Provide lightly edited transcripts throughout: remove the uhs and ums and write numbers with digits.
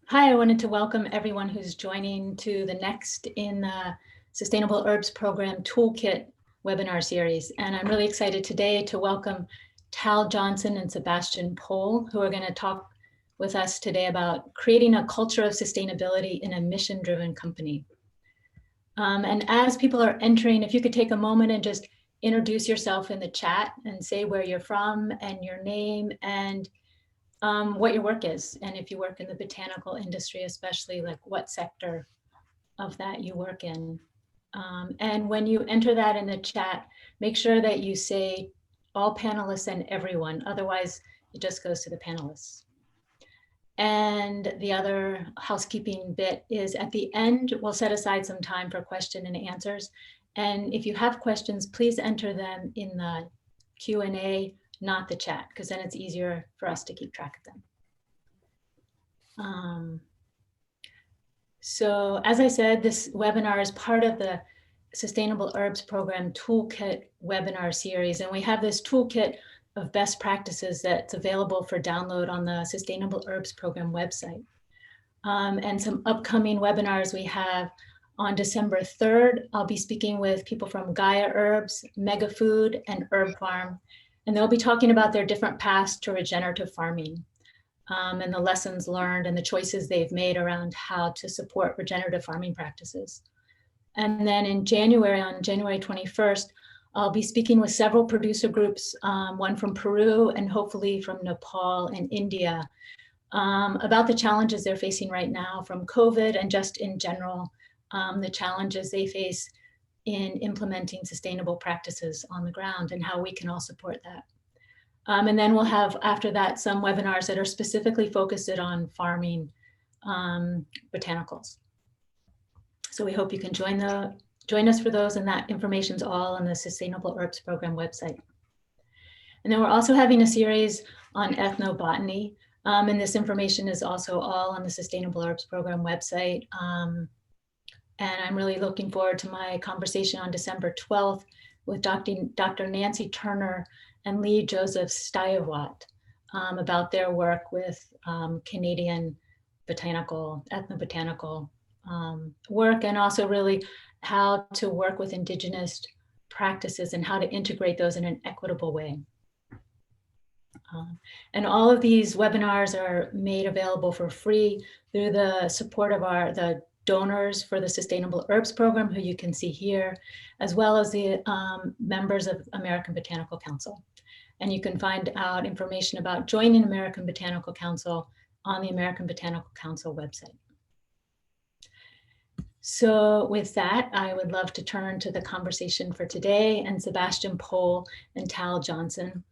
Hi, I wanted to welcome everyone who's joining to the next in the Sustainable Herbs Program Toolkit webinar series. And I'm really excited today to welcome Tal Johnson and Sebastian Pole, who are going to talk with us today about creating a culture of sustainability in a mission-driven company. And as people are entering, if you could take a moment and just introduce yourself in the chat and say where you're from and your name and what your work is, and if you work in the botanical industry, especially like what sector of that you work in. And when you enter that in the chat, make sure that you say all panelists and everyone, otherwise it just goes to the panelists. And the other housekeeping bit is at the end, we'll set aside some time for question and answers. And if you have questions, please enter them in the Q&A, not the chat, because then it's easier for us to keep track of them. So as I said, this webinar is part of the Sustainable Herbs Program Toolkit webinar series. And we have this toolkit of best practices that's available for download on the Sustainable Herbs Program website. And some upcoming webinars we have on December 3rd, I'll be speaking with people from Gaia Herbs, Mega Food, and Herb Pharm. And they'll be talking about their different paths to regenerative farming and the lessons learned and the choices they've made around how to support regenerative farming practices. And then in January, on January 21st, I'll be speaking with several producer groups, one from Peru and hopefully from Nepal and India, about the challenges they're facing right now from COVID and just in general, the challenges they face in implementing sustainable practices on the ground and how we can all support that. And then we'll have, after that, some webinars that are specifically focused on farming botanicals. So we hope you can join us for those, and that information's all on the Sustainable Herbs Program website. And then we're also having a series on ethnobotany, and this information is also all on the Sustainable Herbs Program website. And I'm really looking forward to my conversation on December 12th with Dr. Nancy Turner and Lee Joseph Stuyvesant about their work with Canadian ethnobotanical work, and also really how to work with Indigenous practices and how to integrate those in an equitable way. And all of these webinars are made available for free through the support of the donors for the Sustainable Herbs Program, who you can see here, as well as the members of American Botanical Council. And you can find out information about joining American Botanical Council on the American Botanical Council website. So with that, I would love to turn to the conversation for today and Sebastian Pole and Tal Johnson.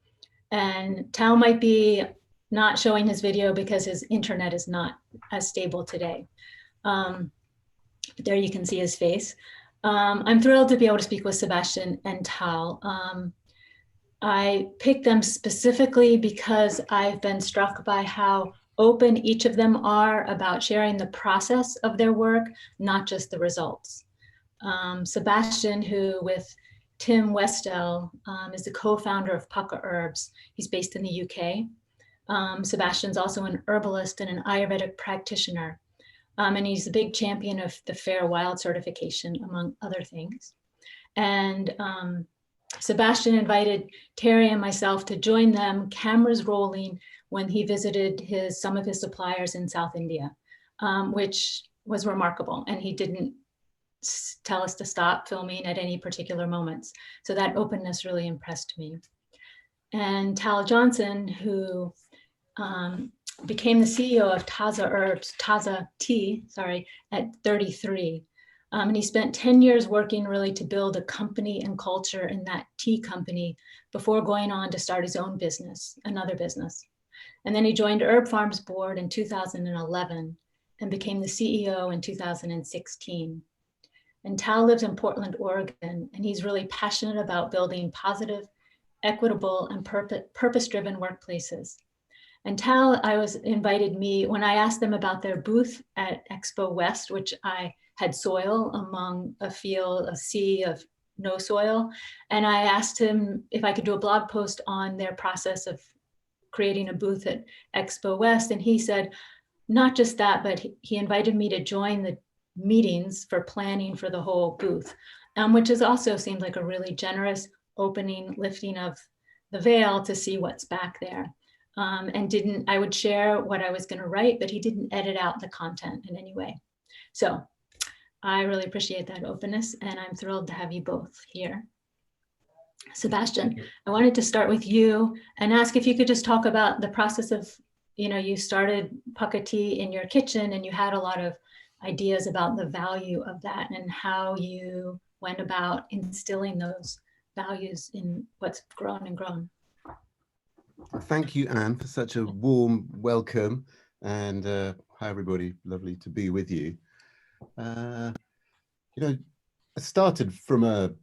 And Tal might be not showing his video because his internet is not as stable today. There you can see his face. I'm thrilled to be able to speak with Sebastian and Tal. I picked them specifically because I've been struck by how open each of them are about sharing the process of their work, not just the results. Sebastian, who with Tim Westell is the co-founder of Pukka Herbs. He's based in the UK. Sebastian's also an herbalist and an Ayurvedic practitioner. And he's a big champion of the Fair Wild certification, among other things. And Sebastian invited Terry and myself to join them, cameras rolling, when he visited some of his suppliers in South India, which was remarkable. And he didn't tell us to stop filming at any particular moments. So that openness really impressed me. And Tal Johnson, who became the CEO of Taza Tea, at 33. And he spent 10 years working really to build a company and culture in that tea company before going on to start his own business, another business. And then he joined Herb Pharm's board in 2011 and became the CEO in 2016. And Tal lives in Portland, Oregon, and he's really passionate about building positive, equitable, and purpose-driven workplaces. And Tal invited me when I asked them about their booth at Expo West, which I had soil among a sea of no soil. And I asked him if I could do a blog post on their process of creating a booth at Expo West. And he said, not just that, but he invited me to join the meetings for planning for the whole booth, which has also seemed like a really generous opening, lifting of the veil to see what's back there. And I would share what I was going to write, but he didn't edit out the content in any way. So I really appreciate that openness, and I'm thrilled to have you both here. Sebastian, I wanted to start with you and ask if you could just talk about the process of, you started Pukka Tea in your kitchen and you had a lot of ideas about the value of that and how you went about instilling those values in what's grown and grown. Thank you, Anne, for such a warm welcome. And hi, everybody. Lovely to be with you. I started from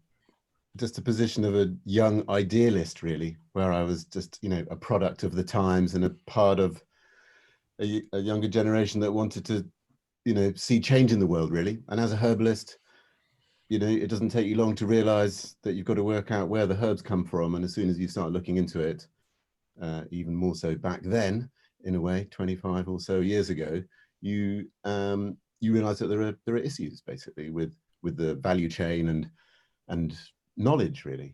just a position of a young idealist, really, where I was just, a product of the times and a part of a younger generation that wanted to, see change in the world, really. And as a herbalist, it doesn't take you long to realize that you've got to work out where the herbs come from. And as soon as you start looking into it, even more so back then, in a way, 25 or so years ago, you realize that there are issues basically with the value chain and knowledge, really.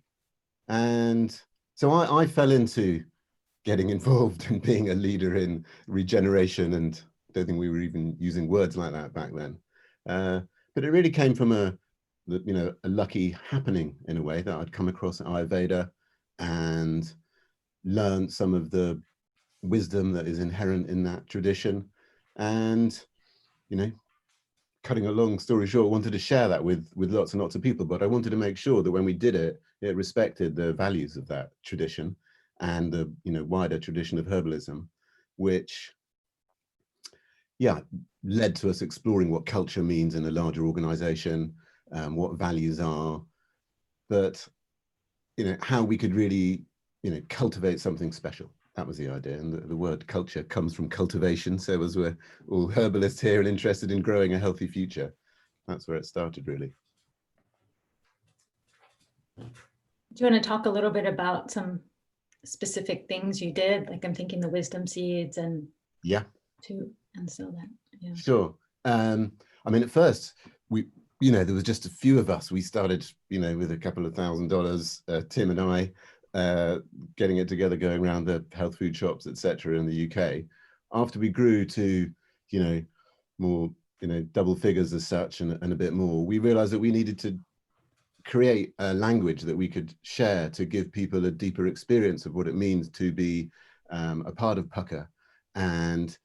And so I fell into getting involved in being a leader in regeneration, and I don't think we were even using words like that back then. But it really came from a lucky happening, in a way, that I'd come across Ayurveda and learned some of the wisdom that is inherent in that tradition. And, cutting a long story short, wanted to share that with lots and lots of people, but I wanted to make sure that when we did it, it respected the values of that tradition and the wider tradition of herbalism, which led to us exploring what culture means in a larger organization, what values are, but how we could really cultivate something special. That was the idea. And the word culture comes from cultivation. So as we're all herbalists here and interested in growing a healthy future, that's where it started, really. Do you want to talk a little bit about some specific things you did? Like I'm thinking the wisdom seeds and so that, yeah. Sure. I mean, at first there was just a few of us. We started, with a couple of $1,000, Tim and I, getting it together, going around the health food shops, etc., in the UK. After we grew to, more, double figures as such and a bit more, we realized that we needed to create a language that we could share to give people a deeper experience of what it means to be a part of Pukka, and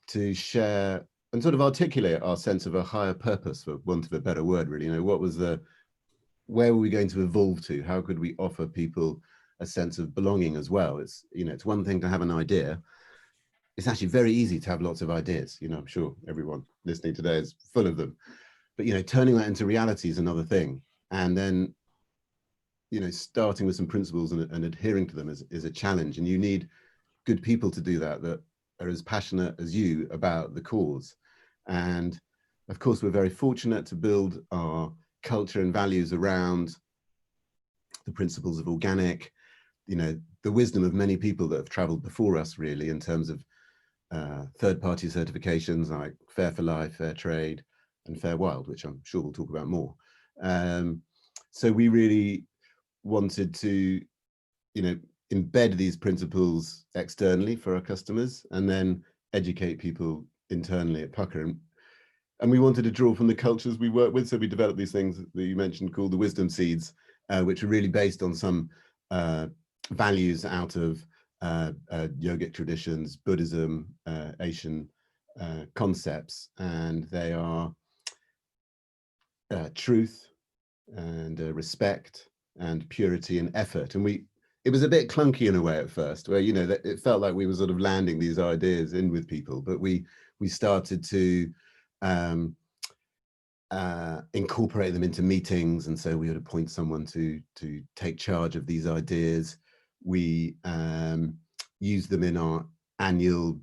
to share and sort of articulate our sense of a higher purpose, for want of a better word, really. Where were we going to evolve to? How could we offer people a sense of belonging as well? It's one thing to have an idea. It's actually very easy to have lots of ideas. I'm sure everyone listening today is full of them. But turning that into reality is another thing. And then starting with some principles and adhering to them is a challenge. And you need good people to do that are as passionate as you about the cause. And of course, we're very fortunate to build our culture and values around the principles of organic, the wisdom of many people that have traveled before us, really, in terms of third-party certifications like Fair for Life, Fair Trade, and Fair Wild, which I'm sure we'll talk about more. So we really wanted to, embed these principles externally for our customers, and then educate people internally at Pukka. And we wanted to draw from the cultures we work with. So we developed these things that you mentioned called the wisdom seeds, which are really based on some values out of yogic traditions, Buddhism, Asian concepts. And they are truth and respect and purity and effort. And it was a bit clunky in a way at first, where that it felt like we were sort of landing these ideas in with people, but we started to incorporate them into meetings. And so we would appoint someone to take charge of these ideas. We use them in our annual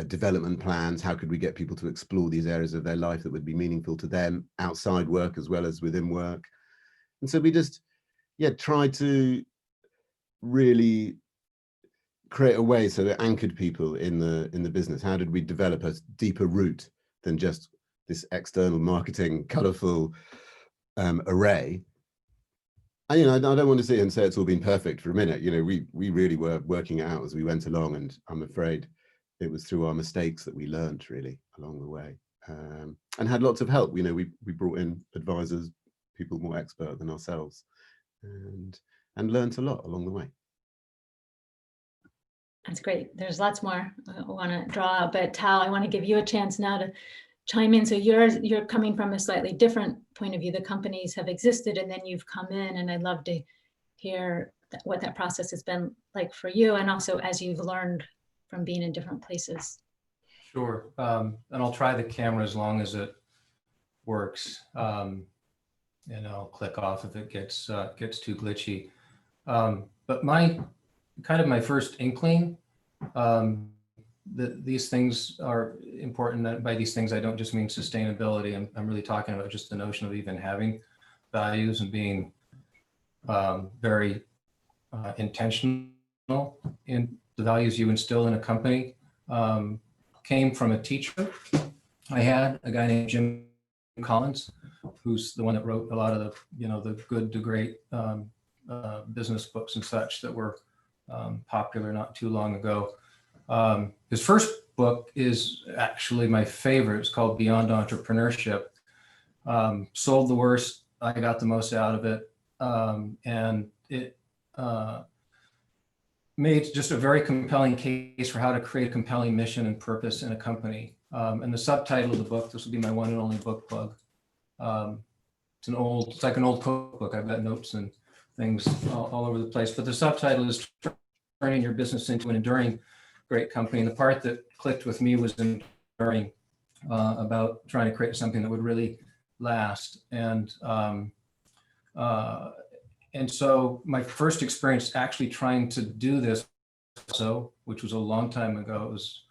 development plans. How could we get people to explore these areas of their life that would be meaningful to them outside work as well as within work? And so we just tried to really create a way so it anchored people in the business? How did we develop a deeper root than just this external marketing colorful array? And, I don't want to sit and say it's all been perfect for a minute. We really were working it out as we went along, and I'm afraid it was through our mistakes that we learned really along the way, and had lots of help. We brought in advisors, people more expert than ourselves, and learned a lot along the way. That's great. There's lots more I want to draw out, but Tal, I want to give you a chance now to chime in. So you're coming from a slightly different point of view. The companies have existed, and then you've come in, and I'd love to hear what that process has been like for you, and also as you've learned from being in different places. Sure, and I'll try the camera as long as it works, and I'll click off if it gets too glitchy. But my first inkling that these things are important. That by these things, I don't just mean sustainability. I'm really talking about just the notion of even having values and being very intentional in the values you instill in a company. Came from a teacher I had, a guy named Jim Collins, who's the one that wrote a lot of the good to great business books and such that were popular not too long ago. His first book is actually my favorite. It's called Beyond Entrepreneurship. Sold the worst, I got the most out of it. And it made just a very compelling case for how to create a compelling mission and purpose in a company. And the subtitle of the book, this will be my one and only book plug. It's like an old cookbook. I've got notes and things all over the place, but the subtitle is Turning Your Business into an Enduring Great Company. And the part that clicked with me was enduring, about trying to create something that would really last. And so my first experience actually trying to do this, which was a long time ago, it was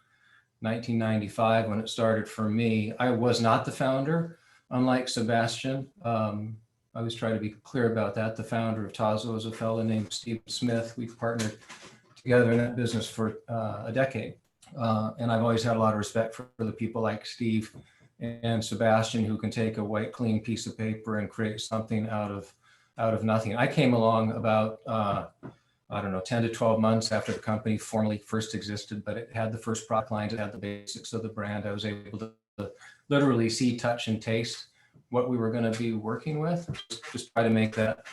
1995 when it started for me. I was not the founder, unlike Sebastian. I always try to be clear about that. The founder of Tazo is a fellow named Steve Smith. We've partnered together in that business for a decade. And I've always had a lot of respect for the people like Steve and Sebastian who can take a white, clean piece of paper and create something out of nothing. I came along about, 10 to 12 months after the company formally first existed, but it had the first product lines, it had the basics of the brand. I was able to literally see, touch, and taste what we were going to be working with, just try to make that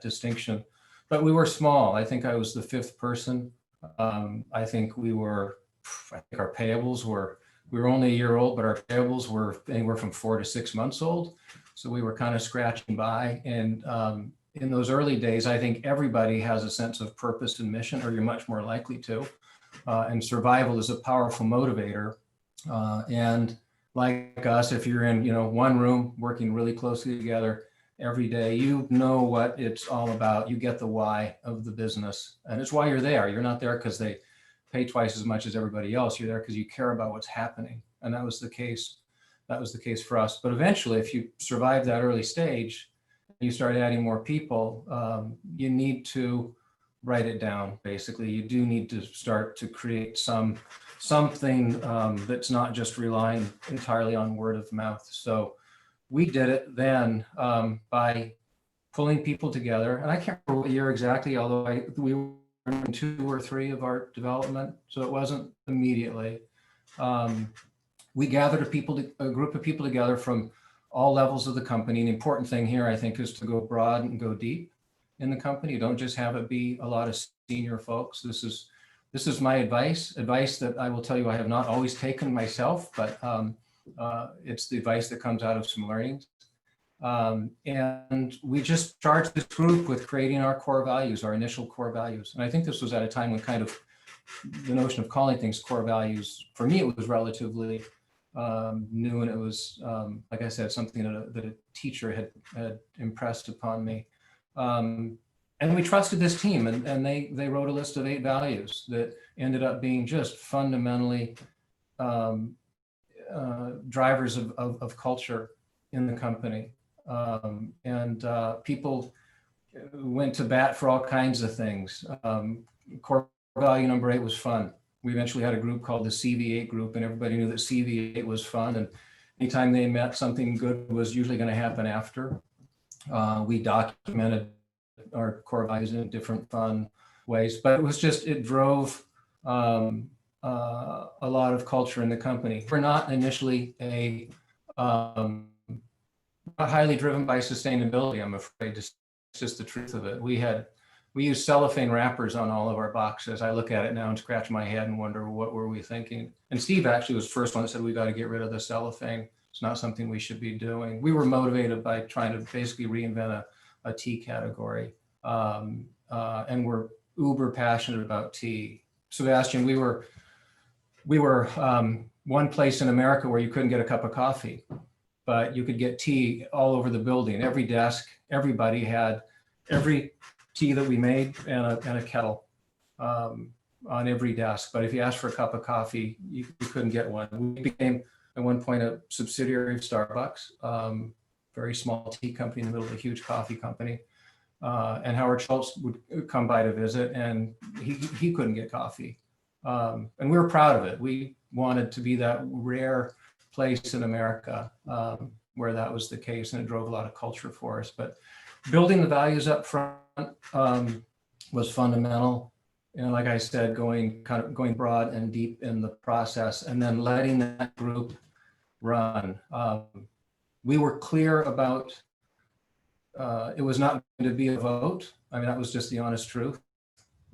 distinction. But we were small. I think I was the fifth person. I think our payables we were only a year old, but our payables were anywhere from 4 to 6 months old. So we were kind of scratching by. And in those early days, I think everybody has a sense of purpose and mission, or you're much more likely to. And survival is a powerful motivator. And like us, if you're in one room working really closely together every day, you know what it's all about. You get the why of the business, and it's why you're there. You're not there because they pay twice as much as everybody else. You're there because you care about what's happening, and that was the case. That was the case for us. But eventually, if you survive that early stage, you start adding more people. You need to write it down. Basically, you do need to start to create something that's not just relying entirely on word of mouth. So we did it then by pulling people together. And I can't remember what year exactly, although we were in 2 or 3 of our development, so it wasn't immediately. We gathered a group of people together from all levels of the company. And the important thing here, I think, is to go broad and go deep in the company. You don't just have it be a lot of senior folks. This is my advice that I will tell you I have not always taken myself, but it's the advice that comes out of some learnings. And we just charged this group with creating our core values, our initial core values. And I think this was at a time when kind of the notion of calling things core values, for me, it was relatively new, and it was, like I said, something that a teacher had impressed upon me. And we trusted this team, and they wrote a list of 8 values that ended up being just fundamentally drivers of culture in the company. And people went to bat for all kinds of things. Core value number 8 was fun. We eventually had a group called the CV8 group, and everybody knew that CV8 was fun. And anytime they met, something good was usually going to happen after. We documented our core values in different fun ways, but it was just, it drove a lot of culture in the company. We're not initially not highly driven by sustainability, I'm afraid. It's just the truth of it. We used cellophane wrappers on all of our boxes. I look at it now and scratch my head and wonder, what were we thinking? And Steve actually was the first one that said, we got to get rid of the cellophane. It's not something we should be doing. We were motivated by trying to basically reinvent a tea category. And we're uber passionate about tea. Sebastian, we were one place in America where you couldn't get a cup of coffee, but you could get tea all over the building. Every desk, everybody had every tea that we made and a kettle on every desk. But if you asked for a cup of coffee, you couldn't get one. We became at one point a subsidiary of Starbucks, very small tea company in the middle of a huge coffee company. And Howard Schultz would come by to visit, and he couldn't get coffee. And we were proud of it. We wanted to be that rare place in America where that was the case, and it drove a lot of culture for us. But building the values up front was fundamental. And like I said, going broad and deep in the process, and then letting that group run. We were clear about it was not going to be a vote. I mean, that was just the honest truth.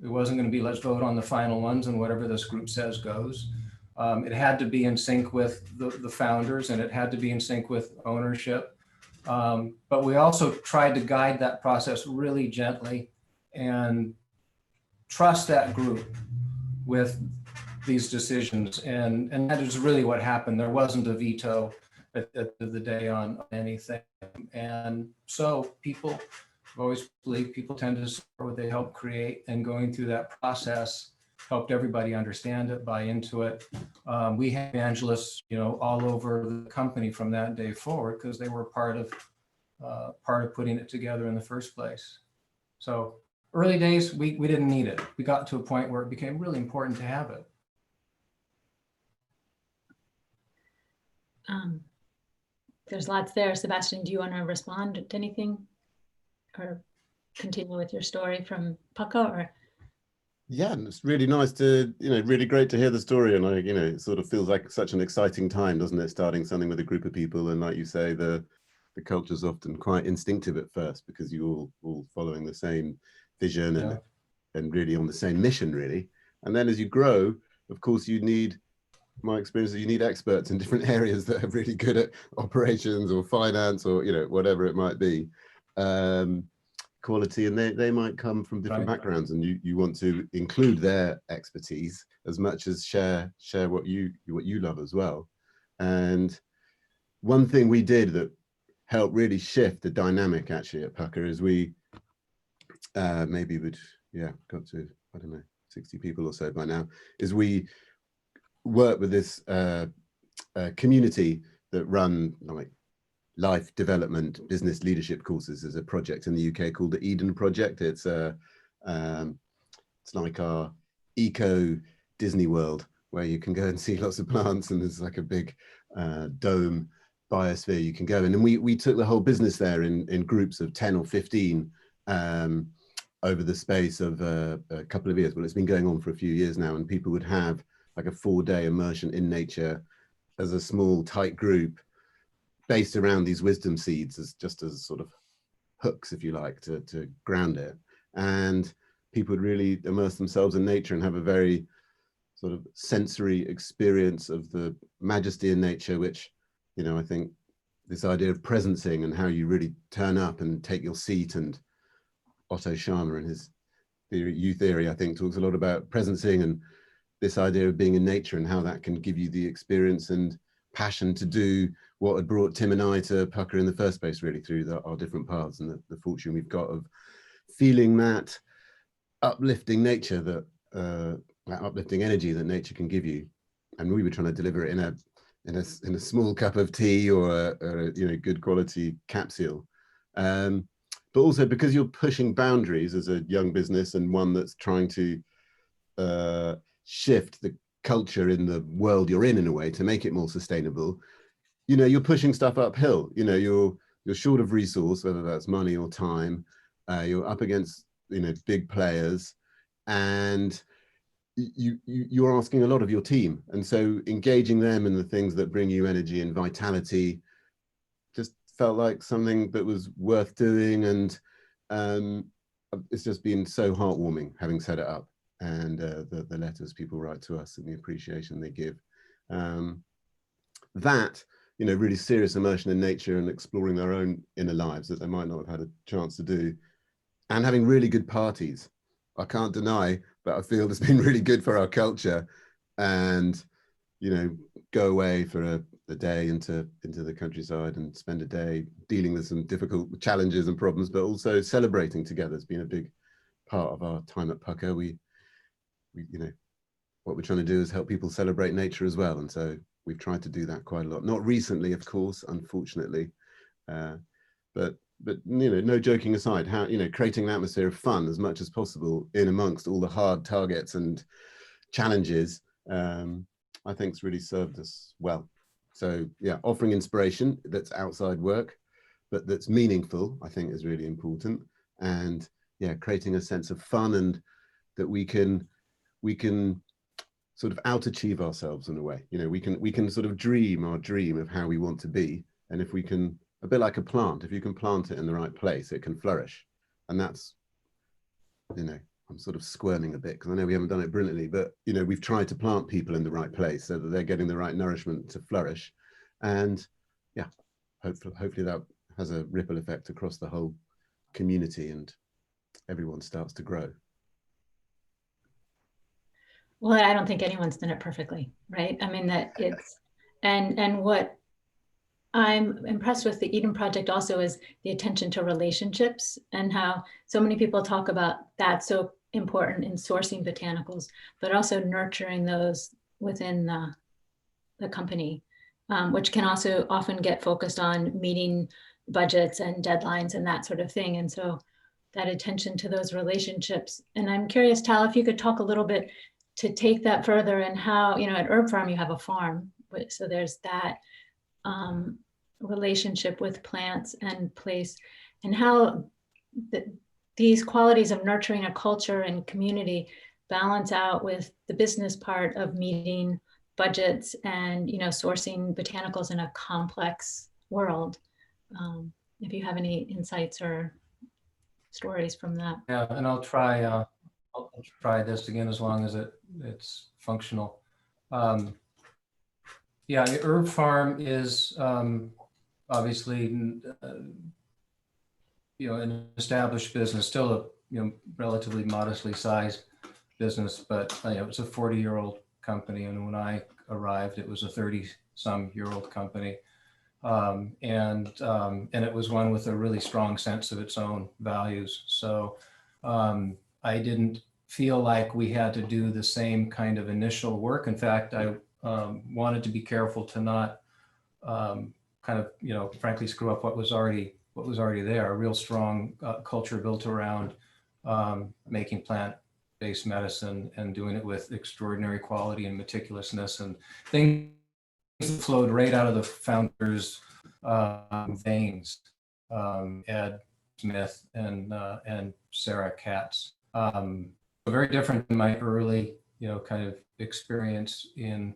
It wasn't going to be, let's vote on the final ones and whatever this group says goes. It had to be in sync with the founders, and it had to be in sync with ownership. But we also tried to guide that process really gently and trust that group with these decisions. And that is really what happened. There wasn't a veto at the end of the day on anything. And so people, I've always believed, people tend to support what they help create, and going through that process helped everybody understand it, buy into it. We had evangelists, all over the company from that day forward, because they were part of putting it together in the first place. So early days, we didn't need it. We got to a point where it became really important to have it. There's lots there. Sebastian, do you want to respond to anything or continue with your story from Pukka? Or? Yeah, and it's really nice to, really great to hear the story. And it sort of feels like such an exciting time, doesn't it? Starting something with a group of people. And like you say, the culture's often quite instinctive at first, because you're all following the same vision and really on the same mission, really. And then as you grow, of course, my experience is you need experts in different areas that are really good at operations or finance or, whatever it might be. Quality, and they might come from different backgrounds, and you want to include their expertise as much as share what you love as well. And one thing we did that helped really shift the dynamic actually at Pukka is we maybe got to, I don't know, 60 people or so by now, is we work with this community that run like life development, business leadership courses. As a project in the UK called the Eden Project. It's like our eco Disney World, where you can go and see lots of plants, and there's like a big dome biosphere you can go in. And we took the whole business there in groups of 10 or 15 over the space of a couple of years. Well, it's been going on for a few years now, and people would have like a 4-day immersion in nature as a small tight group, based around these wisdom seeds as sort of hooks, if you like, to ground it. And people would really immerse themselves in nature and have a very sort of sensory experience of the majesty in nature, which, I think this idea of presencing and how you really turn up and take your seat, and Otto Scharmer and his theory, I think, talks a lot about presencing and this idea of being in nature and how that can give you the experience and passion to do what had brought Tim and I to Pukka in the first place, really, through our different paths, and the fortune we've got of feeling that uplifting nature, that uplifting energy that nature can give you. And we were trying to deliver it in a small cup of tea or a good quality capsule. But also because you're pushing boundaries as a young business, and one that's trying to shift the culture in the world you're in a way to make it more sustainable, you know, you're pushing stuff uphill. You know, you're short of resource, whether that's money or time. You're up against, you know, big players, and you're asking a lot of your team. And so engaging them in the things that bring you energy and vitality just felt like something that was worth doing. And it's just been so heartwarming having set it up, and the letters people write to us and the appreciation they give. That, you know, really serious immersion in nature and exploring their own inner lives that they might not have had a chance to do, and having really good parties. I can't deny, but I feel it's been really good for our culture. And, you know, go away for a day into the countryside and spend a day dealing with some difficult challenges and problems, but also celebrating together has been a big part of our time at Pukka. We you know, what we're trying to do is help people celebrate nature as well. And so we've tried to do that quite a lot. Not recently, of course, unfortunately, but you know, no joking aside, how, you know, creating an atmosphere of fun as much as possible in amongst all the hard targets and challenges, I think it's really served us well. So yeah, offering inspiration that's outside work, but that's meaningful, I think is really important. And yeah, creating a sense of fun, and that we can sort of out-achieve ourselves in a way. You know, we can sort of dream our dream of how we want to be. And if we can, a bit like a plant, if you can plant it in the right place, it can flourish. And that's, you know, I'm sort of squirming a bit because I know we haven't done it brilliantly, but, you know, we've tried to plant people in the right place so that they're getting the right nourishment to flourish. And yeah, hopefully that has a ripple effect across the whole community and everyone starts to grow. Well, I don't think anyone's done it perfectly, right? I mean, that it's, and what I'm impressed with the Eden Project also is the attention to relationships, and how so many people talk about that so important in sourcing botanicals, but also nurturing those within the company, which can also often get focused on meeting budgets and deadlines and that sort of thing. And so that attention to those relationships. And I'm curious, Tal, if you could talk a little bit to take that further, and how, you know, at Herb Pharm you have a farm, so there's that relationship with plants and place, and how these qualities of nurturing a culture and community balance out with the business part of meeting budgets and, you know, sourcing botanicals in a complex world. If you have any insights or stories from that. Yeah, and I'll try this again as long as it's functional. Yeah, Herb Pharm is obviously you know, an established business, still a, you know, relatively modestly sized business, but you know, it's a 40-year-old company, and when I arrived, it was a 30-some-year-old company, and it was one with a really strong sense of its own values. So I didn't feel like we had to do the same kind of initial work. In fact, I wanted to be careful to not kind of, you know, frankly, screw up what was already there. A real strong culture built around making plant-based medicine and doing it with extraordinary quality and meticulousness, and things that flowed right out of the founders' veins, Ed Smith and Sarah Katz. Very different than my early, you know, kind of experience in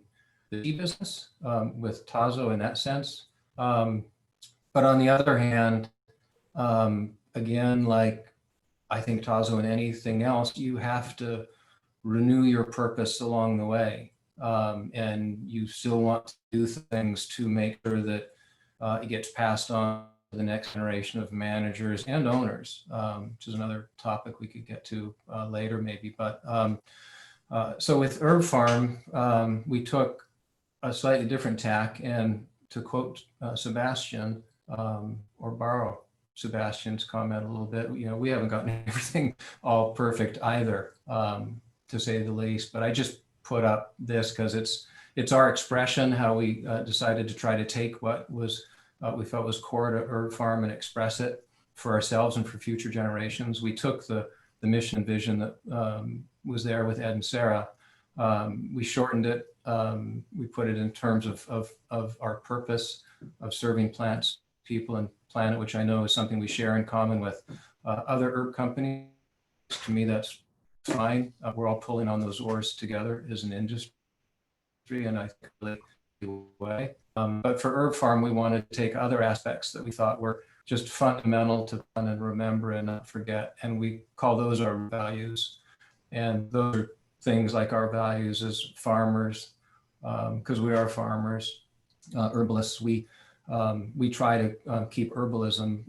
the tea business with Tazo in that sense. But on the other hand, again, like I think Tazo and anything else, you have to renew your purpose along the way. And you still want to do things to make sure that it gets passed on to the next generation of managers and owners, which is another topic we could get to later maybe. But so with Herb Pharm, we took a slightly different tack, and to quote Sebastian, or borrow Sebastian's comment a little bit, you know, we haven't gotten everything all perfect either, to say the least. But I just put up this because it's our expression, how we decided to try to take what was we felt was core to Herb Pharm and express it for ourselves and for future generations. We took the the mission and vision that was there with Ed and Sarah. We shortened it. We put it in terms of our purpose of serving plants, people, and planet, which I know is something we share in common with other herb companies. To me, that's fine. We're all pulling on those oars together as an industry, and I think really way. But for Herb Pharm, we wanted to take other aspects that we thought were just fundamental to fun and remember and not forget, and we call those our values. And those are things like our values as farmers, because we are farmers, herbalists. We try to keep herbalism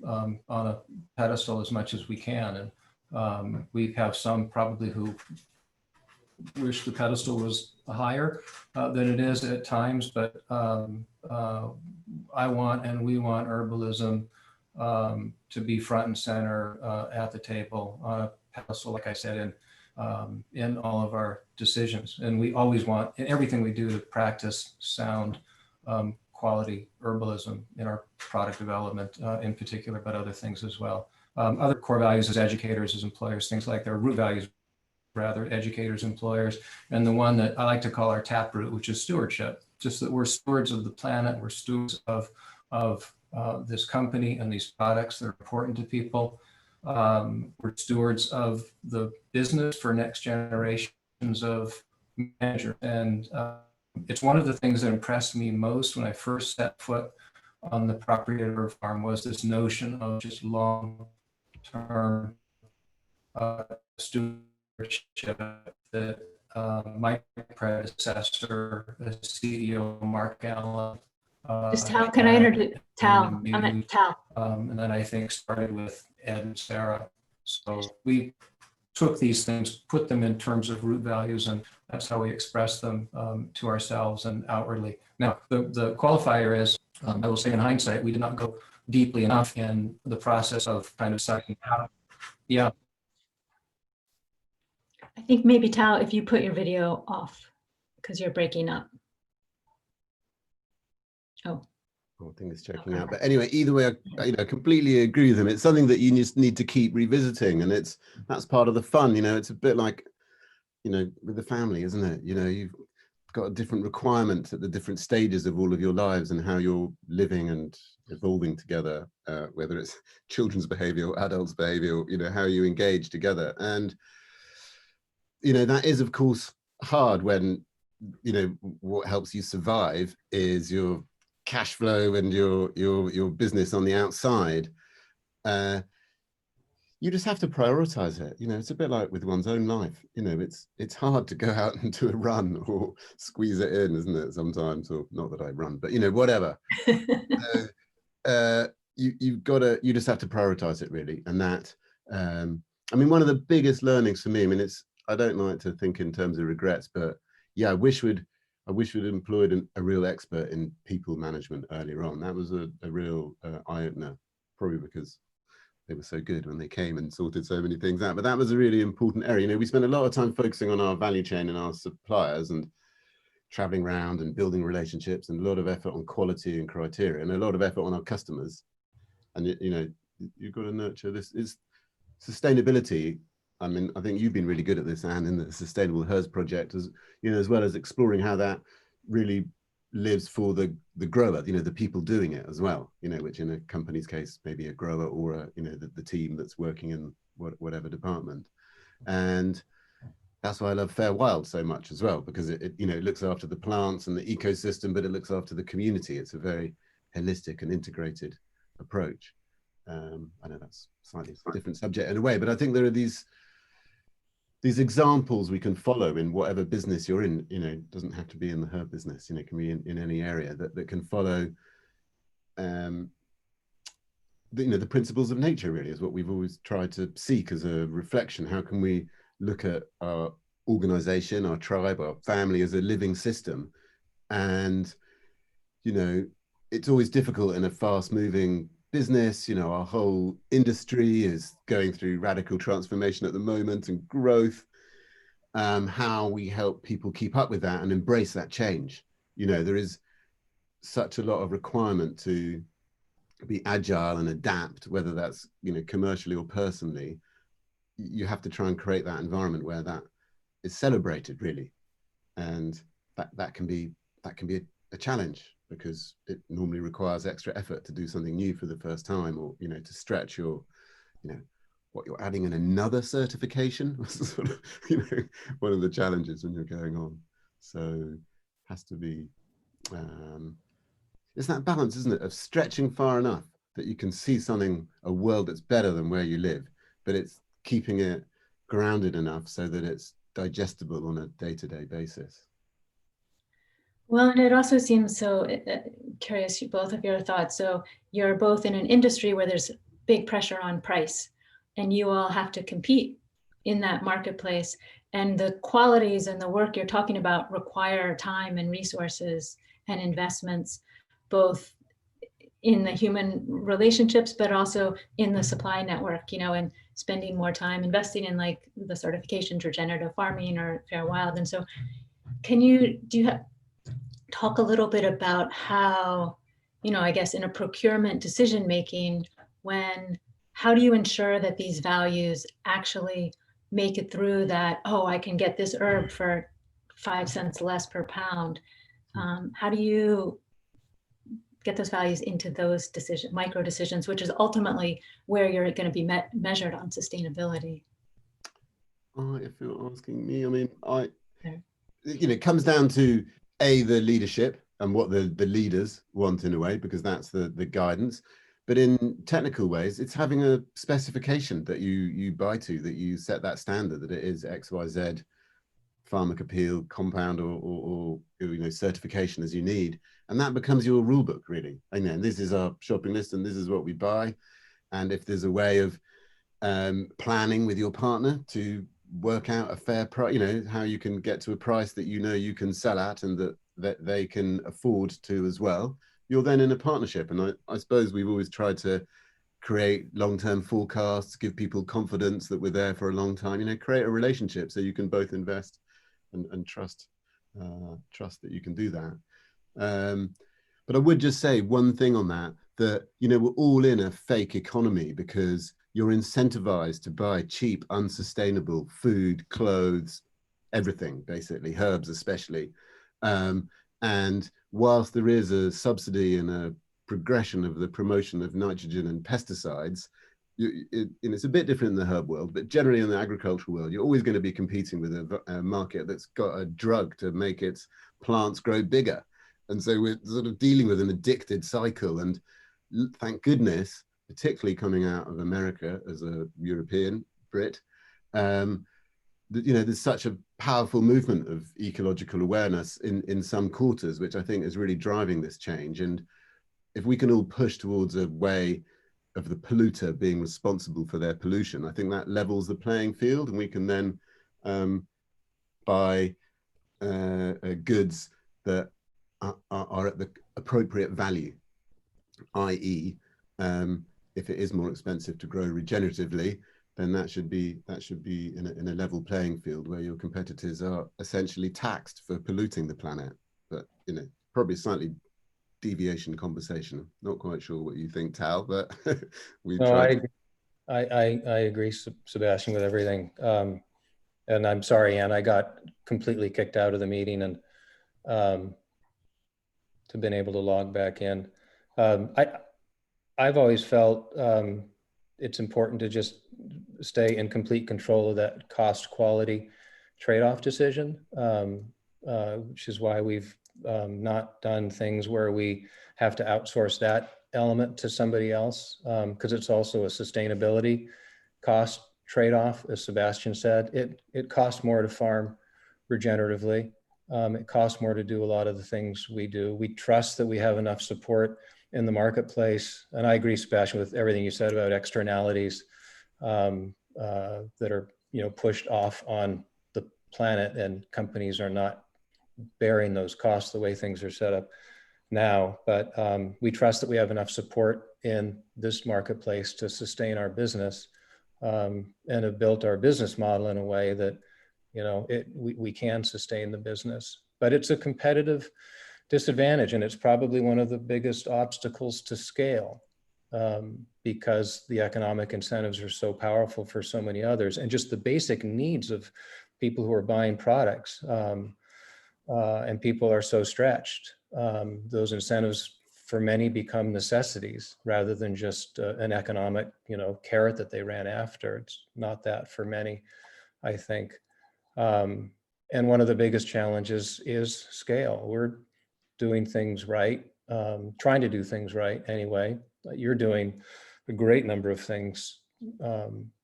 on a pedestal as much as we can, and we have some probably who wish the pedestal was higher than it is at times, but I want and we want herbalism to be front and center at the table on a pedestal, like I said, in all of our decisions. And we always want, in everything we do, to practice sound quality herbalism in our product development in particular, but other things as well. Other core values as educators, as employers, things like their root values, rather, educators, employers, and the one that I like to call our taproot, which is stewardship. Just that we're stewards of the planet, we're stewards of this company and these products that are important to people. We're stewards of the business for next generations of managers. And it's one of the things that impressed me most when I first set foot on the property at Herb Pharm was this notion of just long-term stewardship that my predecessor, the CEO, Mark Allen. Just Tal, can I introduce Tal? I'm Tal. And then I think started with Ed and Sarah. So we took these things, put them in terms of root values, and that's how we express them to ourselves and outwardly. Now, the qualifier is, I will say in hindsight, we did not go deeply enough in the process of kind of sucking out. Yeah. I think maybe Tal, if you put your video off, because you're breaking up. Oh. I think it's checking out. But anyway, either way, I completely agree with him. It's something that you just need to keep revisiting, and that's part of the fun. It's a bit like, with the family, isn't it? You've got different requirements at the different stages of all of your lives and how you're living and evolving together, whether it's children's behavior or adults' behavior, how you engage together. And, that is, of course, hard when, what helps you survive is your cash flow and your business on the outside. You just have to prioritize it. It's a bit like with one's own life. It's hard to go out and do a run or squeeze it in, isn't it, sometimes? Or not that I run, but whatever. You just have to prioritize it, really. And that, one of the biggest learnings for me, I don't like to think in terms of regrets, but yeah, I wish we'd employed a real expert in people management earlier on. That was a real eye-opener, probably because they were so good when they came and sorted so many things out. But that was a really important area. We spent a lot of time focusing on our value chain and our suppliers and traveling around and building relationships, and a lot of effort on quality and criteria, and a lot of effort on our customers. And you've got to nurture this. Is sustainability. I think you've been really good at this, Anne, in the Sustainable Herbs project, as well as exploring how that really lives for the grower, the people doing it as well, which in a company's case, maybe a grower or the team that's working in whatever department. And that's why I love Fair Wild so much as well, because it looks after the plants and the ecosystem, but it looks after the community. It's a very holistic and integrated approach. I know that's slightly different subject in a way, but I think there are these examples we can follow in whatever business you're in. It doesn't have to be in the herb business, it can be in any area that can follow the principles of nature, really, is what we've always tried to seek as a reflection. How can we look at our organization, our tribe, our family as a living system? And it's always difficult in a fast moving business. Our whole industry is going through radical transformation at the moment and growth. How we help people keep up with that and embrace that change. There is such a lot of requirement to be agile and adapt, whether that's commercially or personally. you have to try and create that environment where that is celebrated, really. And that can be a challenge, because it normally requires extra effort to do something new for the first time, or, you know, to stretch your, you know, what you're adding in another certification was sort of, you know, one of the challenges when you're going on. So has to be, it's that balance, isn't it, of stretching far enough that you can see something, a world that's better than where you live, but it's keeping it grounded enough so that it's digestible on a day-to-day basis. Well, and it also seems so curious, both of your thoughts. So you're both in an industry where there's big pressure on price, and you all have to compete in that marketplace. And the qualities and the work you're talking about require time and resources and investments, both in the human relationships, but also in the supply network, you know, and spending more time investing in like the certifications, regenerative farming or fair wild. And so do you have, talk a little bit about how, you know, I guess in a procurement decision making, how do you ensure that these values actually make it through that, oh, I can get this herb for 5 cents less per pound? How do you get those values into those micro decisions, which is ultimately where you're going to be measured on sustainability? If you're asking me, I mean, There. you know, it comes down to the leadership and what the leaders want, in a way, because that's the guidance. But in technical ways, it's having a specification that you buy to, that you set that standard, that it is XYZ pharmacopoeia compound or you know, certification as you need, and that becomes your rule book, really. And then this is our shopping list, and this is what we buy. And if there's a way of planning with your partner to work out a fair price, you know, how you can get to a price that you know you can sell at, and that they can afford to as well, you're then in a partnership. And I suppose we've always tried to create long-term forecasts, give people confidence that we're there for a long time, you know, create a relationship so you can both invest and trust that you can do that. But I would just say one thing on that, you know, we're all in a fake economy because you're incentivized to buy cheap, unsustainable food, clothes, everything, basically, herbs especially. And whilst there is a subsidy and a progression of the promotion of nitrogen and pesticides, it's a bit different in the herb world, but generally in the agricultural world, you're always going to be competing with a market that's got a drug to make its plants grow bigger. And so we're sort of dealing with an addicted cycle. And thank goodness, particularly coming out of America as a European Brit, you know, there's such a powerful movement of ecological awareness in some quarters, which I think is really driving this change. And if we can all push towards a way of the polluter being responsible for their pollution, I think that levels the playing field, and we can then buy goods that are at the appropriate value, i.e., if it is more expensive to grow regeneratively, then that should be in a level playing field where your competitors are essentially taxed for polluting the planet. But, you know, probably slightly deviation conversation. Not quite sure what you think, Tal, but we tried. I agree, Sebastian, with everything. And I'm sorry, Anne, I got completely kicked out of the meeting, and to been able to log back in. I've always felt it's important to just stay in complete control of that cost quality trade-off decision, which is why we've not done things where we have to outsource that element to somebody else, because it's also a sustainability cost trade-off. As Sebastian said, it costs more to farm regeneratively. It costs more to do a lot of the things we do. We trust that we have enough support in the marketplace. And I agree, Sebastian, with everything you said about externalities that are, you know, pushed off on the planet, and companies are not bearing those costs the way things are set up now. But we trust that we have enough support in this marketplace to sustain our business, and have built our business model in a way that, you know, we can sustain the business. But it's a competitive disadvantage, and it's probably one of the biggest obstacles to scale. because the economic incentives are so powerful for so many others, and just the basic needs of people who are buying products. And people are so stretched. Those incentives for many become necessities rather than just an economic, carrot that they ran after. It's not that for many, I think. And one of the biggest challenges is scale. We're doing things right, trying to do things right anyway. You're doing a great number of things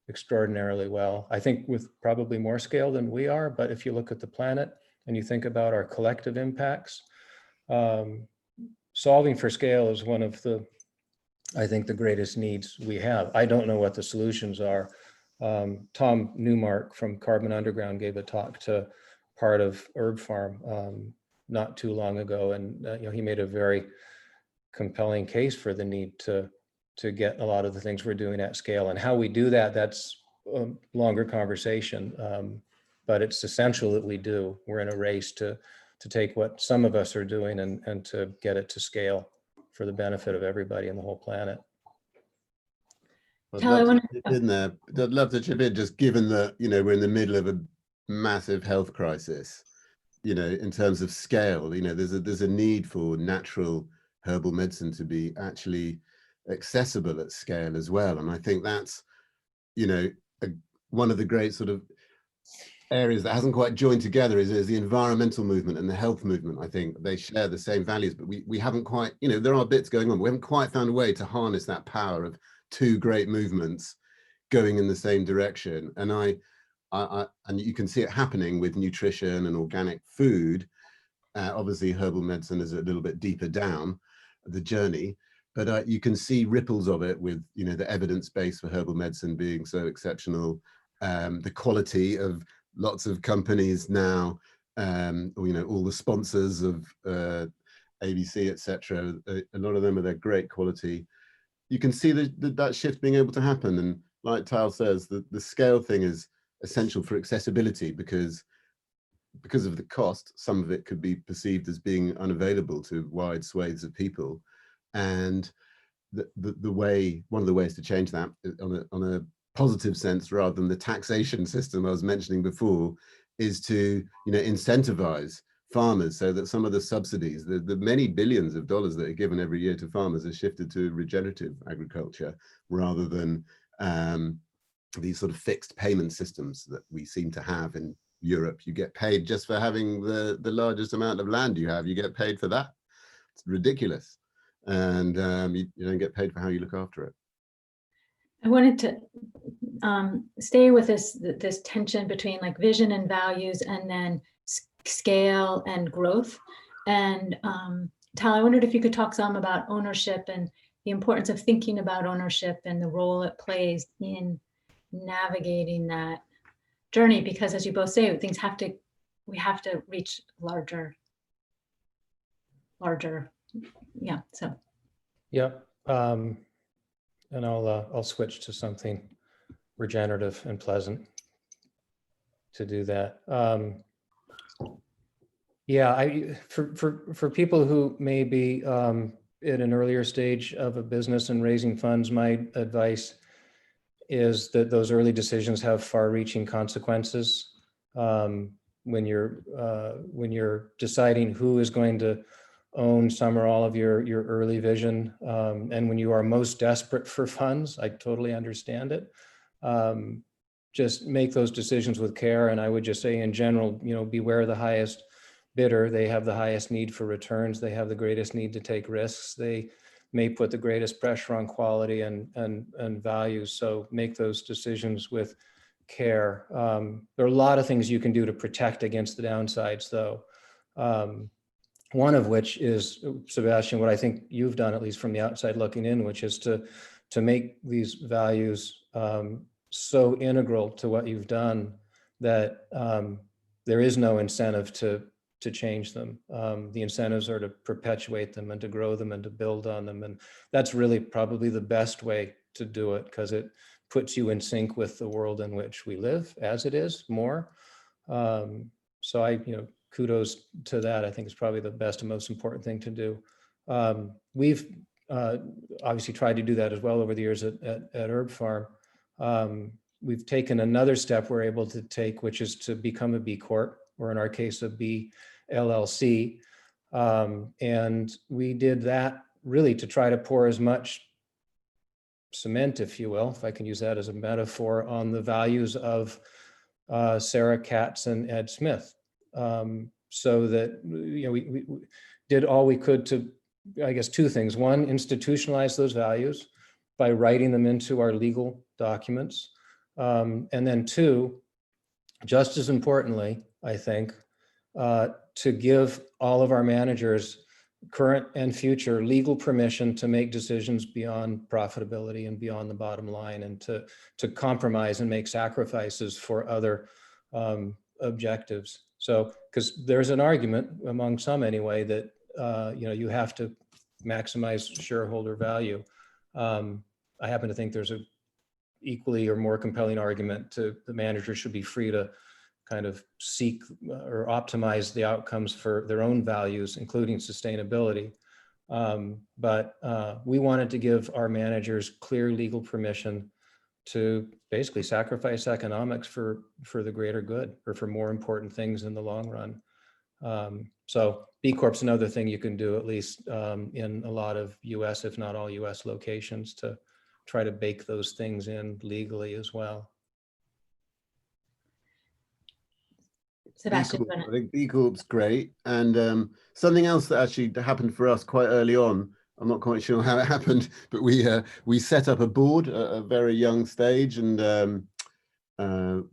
extraordinarily well. I think with probably more scale than we are, but if you look at the planet and you think about our collective impacts, solving for scale is one of the, I think, the greatest needs we have. I don't know what the solutions are. Tom Newmark from Carbon Underground gave a talk to part of Herb Pharm not too long ago, and he made a very compelling case for the need to get a lot of the things we're doing at scale. And how we do that, that's a longer conversation, but it's essential that we do. We're in a race to take what some of us are doing and to get it to scale for the benefit of everybody in the whole planet. I'd love to chip in there. I'd love to chip in, just given that, we're in the middle of a massive health crisis, in terms of scale, there's a need for natural herbal medicine to be actually accessible at scale as well. And I think that's, one of the great sort of areas that hasn't quite joined together is the environmental movement and the health movement. I think they share the same values, but we haven't quite, there are bits going on, but we haven't quite found a way to harness that power of two great movements going in the same direction. And and you can see it happening with nutrition and organic food. Obviously, herbal medicine is a little bit deeper down the journey, but you can see ripples of it with, the evidence base for herbal medicine being so exceptional, the quality of lots of companies now, all the sponsors of ABC, etc. A lot of them are their great quality. You can see that shift being able to happen. And like Tal says, the scale thing is essential for accessibility because of the cost. Some of it could be perceived as being unavailable to wide swathes of people. And one of the ways to change that on a positive sense, rather than the taxation system I was mentioning before, is to incentivize farmers so that some of the subsidies, the many billions of dollars that are given every year to farmers, are shifted to regenerative agriculture rather than these sort of fixed payment systems that we seem to have in Europe. You get paid just for having the largest amount of land you have. You get paid for that. It's ridiculous. And you don't get paid for how you look after it. I wanted to stay with this tension between like vision and values and then scale and growth. And Tal, I wondered if you could talk some about ownership and the importance of thinking about ownership and the role it plays in navigating that journey, because as you both say, we have to reach larger. Yeah. So. Yep. And I'll switch to something regenerative and pleasant to do that. For people who may be at an earlier stage of a business and raising funds, my advice is that those early decisions have far-reaching consequences. When you're deciding who is going to own some or all of your early vision, and when you are most desperate for funds, I totally understand it. Just make those decisions with care. And I would just say in general, beware the highest bidder. They have the highest need for returns. They have the greatest need to take risks. They may put the greatest pressure on quality and values. So make those decisions with care. There are a lot of things you can do to protect against the downsides, though. One of which is, Sebastian, what I think you've done, at least from the outside looking in, which is to make these values so integral to what you've done that there is no incentive to change them. The incentives are to perpetuate them and to grow them and to build on them. And that's really probably the best way to do it, because it puts you in sync with the world in which we live as it is more. So kudos to that. I think it's probably the best and most important thing to do. We've obviously tried to do that as well over the years at Herb Pharm. We've taken another step we're able to take, which is to become a B Corp, or in our case, a B LLC. And we did that really to try to pour as much cement, if you will, if I can use that as a metaphor, on the values of Sarah Katz and Ed Smith. So that, you know, we did all we could to, I guess, two things. One, institutionalize those values by writing them into our legal documents. And then two, just as importantly, I think, to give all of our managers, current and future, legal permission to make decisions beyond profitability and beyond the bottom line, and to compromise and make sacrifices for other objectives. So, because there's an argument among some anyway that you know, you have to maximize shareholder value. I happen to think there's a equally or more compelling argument to the manager should be free to kind of seek or optimize the outcomes for their own values, including sustainability. But we wanted to give our managers clear legal permission to basically sacrifice economics for the greater good, or for more important things in the long run. So B Corp's another thing you can do, at least in a lot of US, if not all US locations, to try to bake those things in legally as well. Sebastian, I think B Corp's great. And something else that actually happened for us quite early on, I'm not quite sure how it happened, but we set up a board at a very young stage, and that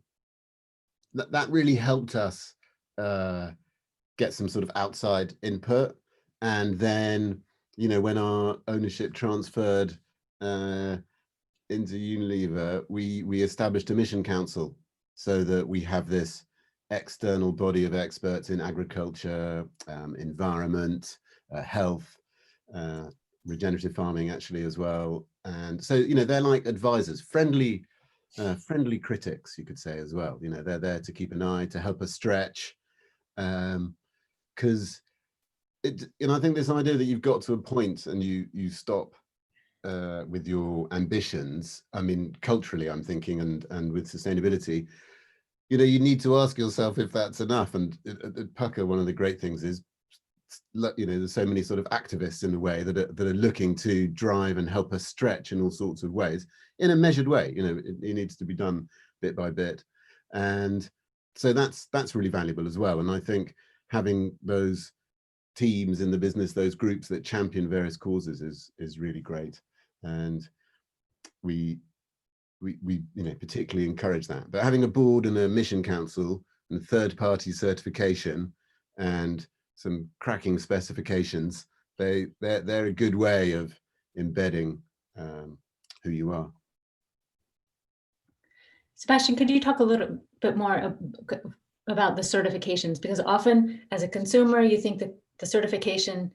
really helped us get some sort of outside input. And then, you know, when our ownership transferred into Unilever, we established a mission council so that we have this external body of experts in agriculture, environment, health, regenerative farming actually as well. And so, you know, they're like advisors, friendly critics, you could say as well. You know, they're there to keep an eye, to help us stretch. Because you know, I think this idea that you've got to a point and you stop with your ambitions. I mean, culturally, I'm thinking, and with sustainability, you know, you need to ask yourself if that's enough. And at Pukka, one of the great things is, you know, there's so many sort of activists in a way that are looking to drive and help us stretch in all sorts of ways, in a measured way. You know, it needs to be done bit by bit, and so that's really valuable as well. And I think having those teams in the business, those groups that champion various causes, is really great. And we you know, particularly encourage that. But having a board and a mission council and third-party certification and some cracking specifications, they're a good way of embedding who you are. Sebastian, could you talk a little bit more about the certifications? Because often as a consumer, you think that the certification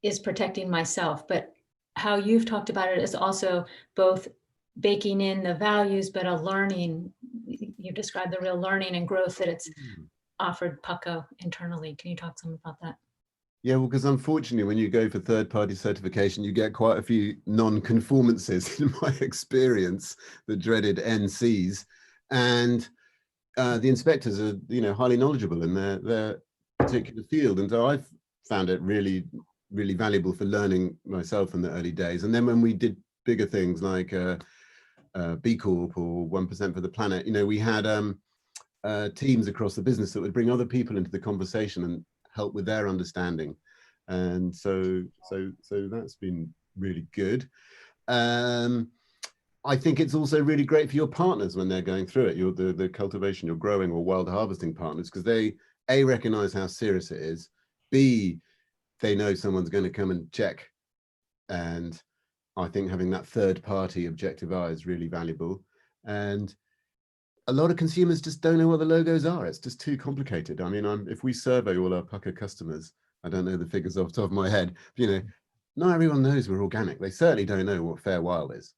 is protecting myself, but how you've talked about it is also both baking in the values, but a learning. You described the real learning and growth that it's offered Pukka internally. Can you talk some about that? Yeah, well, because unfortunately, when you go for third-party certification, you get quite a few non-conformances in my experience, the dreaded NCs, and the inspectors are, you know, highly knowledgeable in their particular field, and so I've found it really, really valuable for learning myself in the early days. And then when we did bigger things like B Corp or 1% for the Planet, you know, we had teams across the business that would bring other people into the conversation and help with their understanding, and so that's been really good. I think it's also really great for your partners when they're going through it, the cultivation, your growing or wild harvesting partners, because they A, recognize how serious it is, B, they know someone's going to come and check. And I think having that third party objective eye is really valuable. And a lot of consumers just don't know what the logos are. It's just too complicated. I mean, if we survey all our Pukka customers, I don't know the figures off the top of my head, but, you know, not everyone knows we're organic. They certainly don't know what Fair Wild is.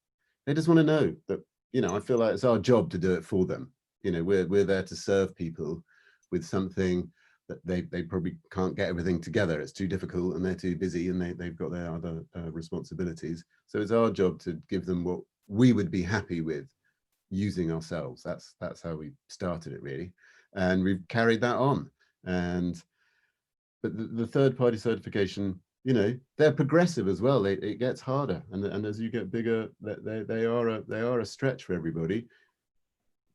They just want to know that, you know, I feel like it's our job to do it for them. You know, we're there to serve people with something that they probably can't get everything together. It's too difficult and they're too busy and they've got their other responsibilities. So it's our job to give them what we would be happy with using ourselves. That's how we started it, really. And we've carried that on. But the third party certification, you know, they're progressive as well. It gets harder. And as you get bigger, they are a stretch for everybody,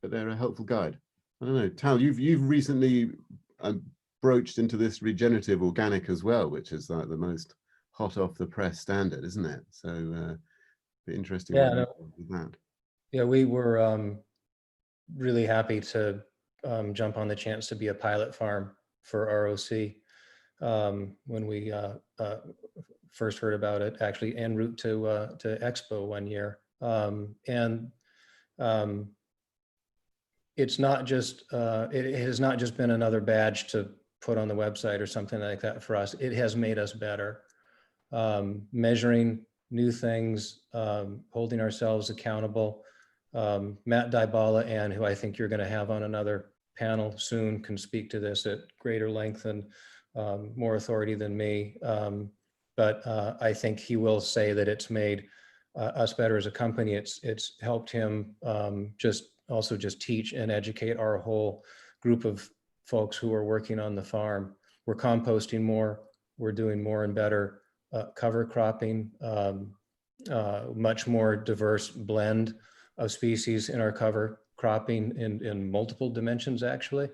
but they're a helpful guide. I don't know, Tal, you've recently broached into this regenerative organic as well, which is like the most hot off the press standard, isn't it? So interesting. Yeah, no, with that. yeah, we were really happy to jump on the chance to be a pilot farm for ROC when we first heard about it, actually en route to Expo one year. It's not just, it has not just been another badge to put on the website or something like that for us. It has made us better. Measuring new things, holding ourselves accountable. Matt Dybala, and who I think you're going to have on another panel soon, can speak to this at greater length and more authority than me. But I think he will say that it's made us better as a company. It's helped him just teach and educate our whole group of folks who are working on the farm. We're composting more. We're doing more and better cover cropping, much more diverse blend of species in our cover cropping in multiple dimensions, actually.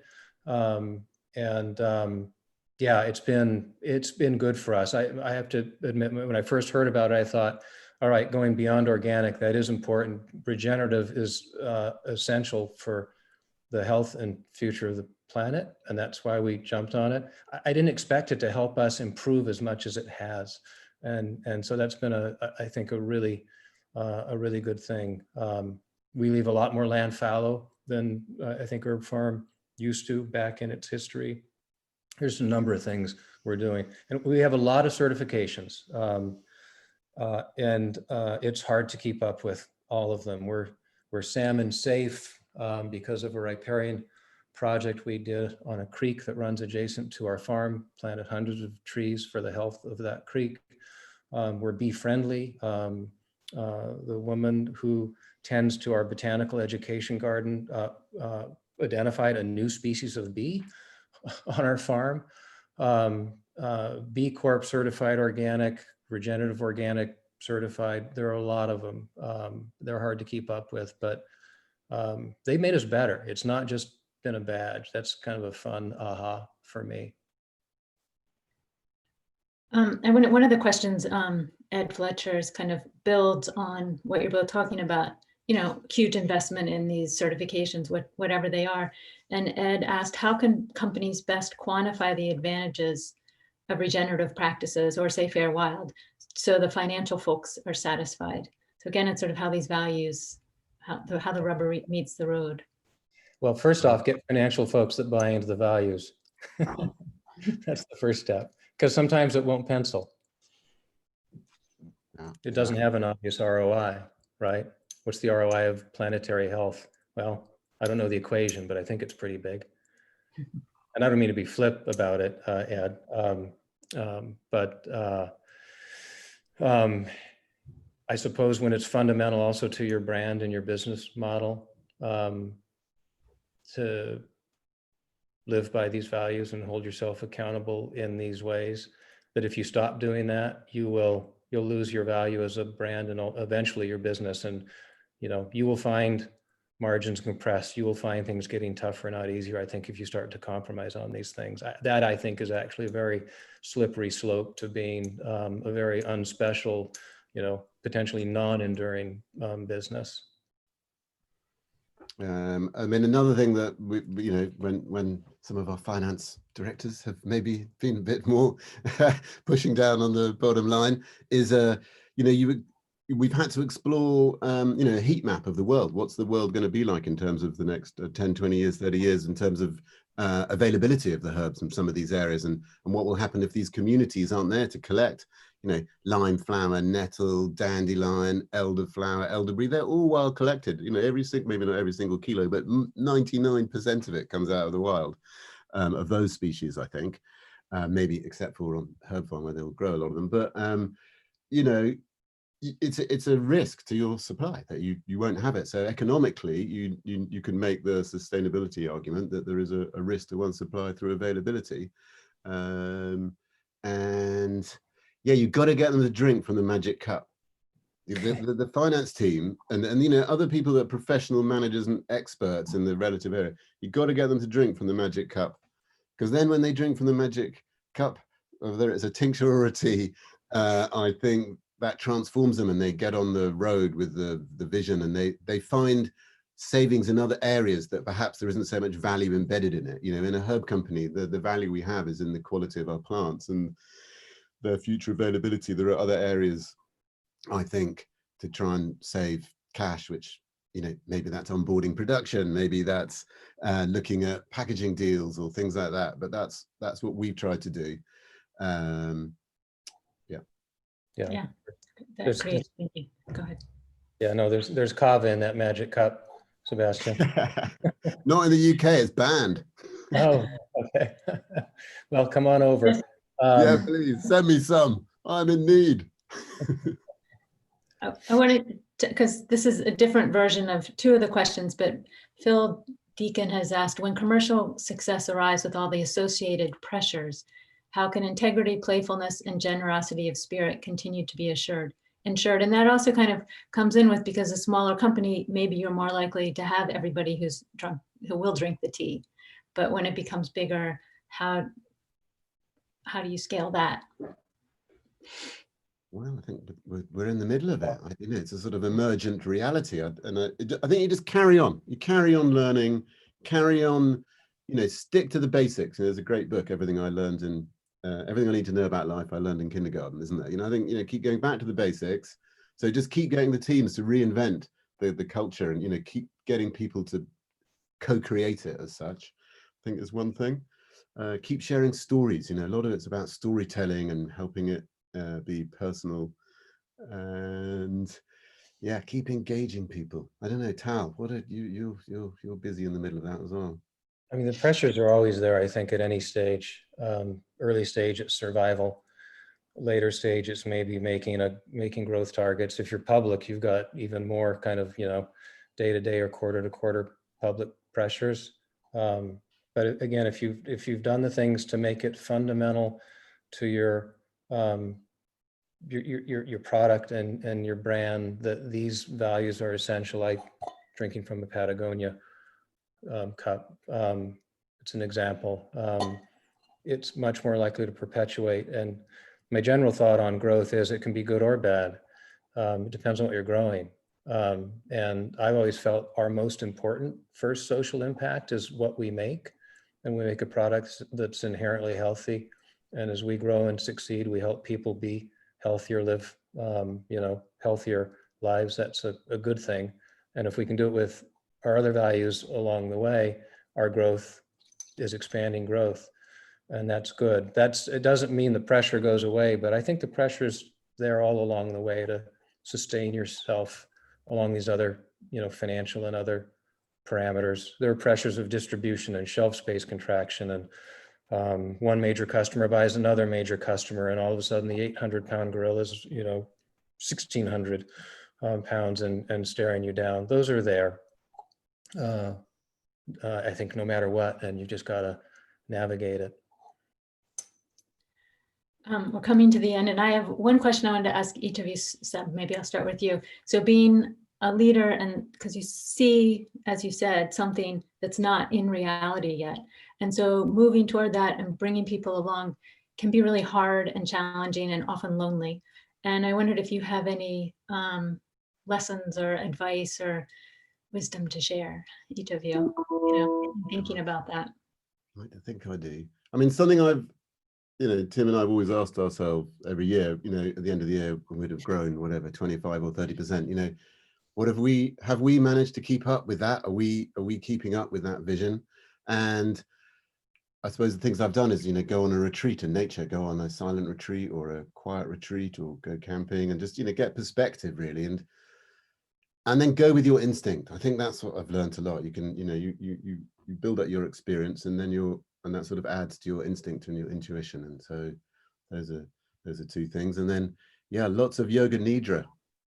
Yeah, it's been good for us. I have to admit, when I first heard about it, I thought, all right, going beyond organic, that is important. Regenerative is essential for the health and future of the planet, and that's why we jumped on it. I didn't expect it to help us improve as much as it has, and so that's been I think a really good thing. We leave a lot more land fallow than I think Herb Pharm used to back in its history. There's a number of things we're doing, and we have a lot of certifications, and it's hard to keep up with all of them. We're salmon safe because of a riparian project we did on a creek that runs adjacent to our farm, planted hundreds of trees for the health of that creek. We're bee friendly. The woman who tends to our botanical education garden identified a new species of bee on our farm. B Corp certified organic, regenerative organic certified. There are a lot of them. They're hard to keep up with, but they made us better. It's not just been a badge. That's kind of a fun aha for me. And one of the questions, Ed Fletcher's kind of builds on what you're both talking about, you know, huge investment in these certifications, whatever they are. And Ed asked, how can companies best quantify the advantages of regenerative practices, or say fair wild, so the financial folks are satisfied? So again, it's sort of how these values, how the rubber meets the road. Well, first off, get financial folks that buy into the values. That's the first step, because sometimes it won't pencil. It doesn't have an obvious ROI, right? What's the ROI of planetary health? Well, I don't know the equation, but I think it's pretty big. And I don't mean to be flip about it, Ed, I suppose when it's fundamental also to your brand and your business model, to live by these values and hold yourself accountable in these ways, that if you stop doing that, you'll lose your value as a brand and eventually your business. And, you know, you will find margins compressed. You will find things getting tougher, not easier, I think, if you start to compromise on these things. That, I think, is actually a very slippery slope to being a very unspecial, you know, potentially non-enduring business. I mean, another thing that we, you know, when some of our finance directors have maybe been a bit more pushing down on the bottom line is, you know, we've had to explore, you know, a heat map of the world. What's the world going to be like in terms of the next 10, 20 years, 30 years, in terms of availability of the herbs in some of these areas, and what will happen if these communities aren't there to collect, you know, lime flower, nettle, dandelion, elderflower, elderberry. They're all wild collected. You know, maybe not every single kilo, but 99% of it comes out of the wild. of those species, I think, maybe except for on Herb Pharm where they'll grow a lot of them. But, you know, it's a risk to your supply that you won't have it. So economically, you can make the sustainability argument that there is a risk to one supply through availability. And yeah, you've got to get them to drink from the magic cup. The finance team and you know, other people that are professional managers and experts in the relative area, you've got to get them to drink from the magic cup, because then when they drink from the magic cup, whether it's a tincture or a tea, I think that transforms them and they get on the road with the vision, and they find savings in other areas that perhaps there isn't so much value embedded in it. You know, in a herb company, the value we have is in the quality of our plants and their future availability. There are other areas, I think, to try and save cash, which, you know, maybe that's onboarding production, maybe that's looking at packaging deals or things like that. But that's what we've tried to do. Yeah, that's great. Thank you. Go ahead. Yeah, no, there's kava in that magic cup, Sebastian. Not in the UK, it's banned. Oh, okay. Well, come on over. Yes. Yeah, please send me some. I'm in need. I wanted to, because this is a different version of two of the questions, but Phil Deacon has asked, when commercial success arrives with all the associated pressures, how can integrity, playfulness, and generosity of spirit continue to be ensured? And that also kind of comes in with, because a smaller company, maybe you're more likely to have everybody who's drunk, who will drink the tea. But when it becomes bigger, how do you scale that? Well, I think we're in the middle of it. You know, it's a sort of emergent reality. I think you just carry on. You carry on learning, carry on, you know, stick to the basics. And there's a great book, Everything I Learned in Everything I Need to Know About Life I Learned in Kindergarten, isn't there? You know, I think, you know, keep going back to the basics. So just keep getting the teams to reinvent the culture, and, you know, keep getting people to co-create it as such, I think is one thing. Keep sharing stories. You know, a lot of it's about storytelling and helping it be personal. And yeah, keep engaging people. I don't know, Tal, what are you're busy in the middle of that as well. I mean, the pressures are always there, I think, at any stage. Early stage, it's survival. Later stage, it's maybe making growth targets. If you're public, you've got even more kind of, you know, day-to-day or quarter-to-quarter public pressures. But again, if you've done the things to make it fundamental to your product and your brand, that these values are essential, like drinking from the Patagonia cup, it's an example. It's much more likely to perpetuate. And my general thought on growth is it can be good or bad. It depends on what you're growing. And I've always felt our most important first social impact is what we make. And we make a product that's inherently healthy. And as we grow and succeed, we help people be healthier, live, you know, healthier lives. That's a good thing. And if we can do it with our other values along the way, our growth is expanding growth. And that's good. It doesn't mean the pressure goes away, but I think the pressure's there all along the way to sustain yourself along these other, you know, financial and other parameters. There are pressures of distribution and shelf space contraction, and one major customer buys another major customer, and all of a sudden the 800-pound gorilla is, you know, 1,600 pounds and staring you down. Those are there, I think, no matter what, and you've just got to navigate it. We're coming to the end, and I have one question I wanted to ask each of you, Seb. Maybe I'll start with you. So being a leader, and because you see, as you said, something that's not in reality yet. And so moving toward that and bringing people along can be really hard and challenging and often lonely. And I wondered if you have any lessons or advice or wisdom to share, each of you, you know, thinking about that. I think I do. I mean, something I've, you know, Tim and I have always asked ourselves every year, you know, at the end of the year, when we'd have grown, whatever, 25 or 30%, you know, what have we managed to keep up with that? Are we keeping up with that vision? And I suppose the things I've done is, you know, go on a retreat in nature, go on a silent retreat or a quiet retreat, or go camping and just, you know, get perspective really. And then go with your instinct. I think that's what I've learned a lot. You can, you know, you build up your experience, and then and that sort of adds to your instinct and your intuition. And so those are two things. And then, yeah, lots of yoga nidra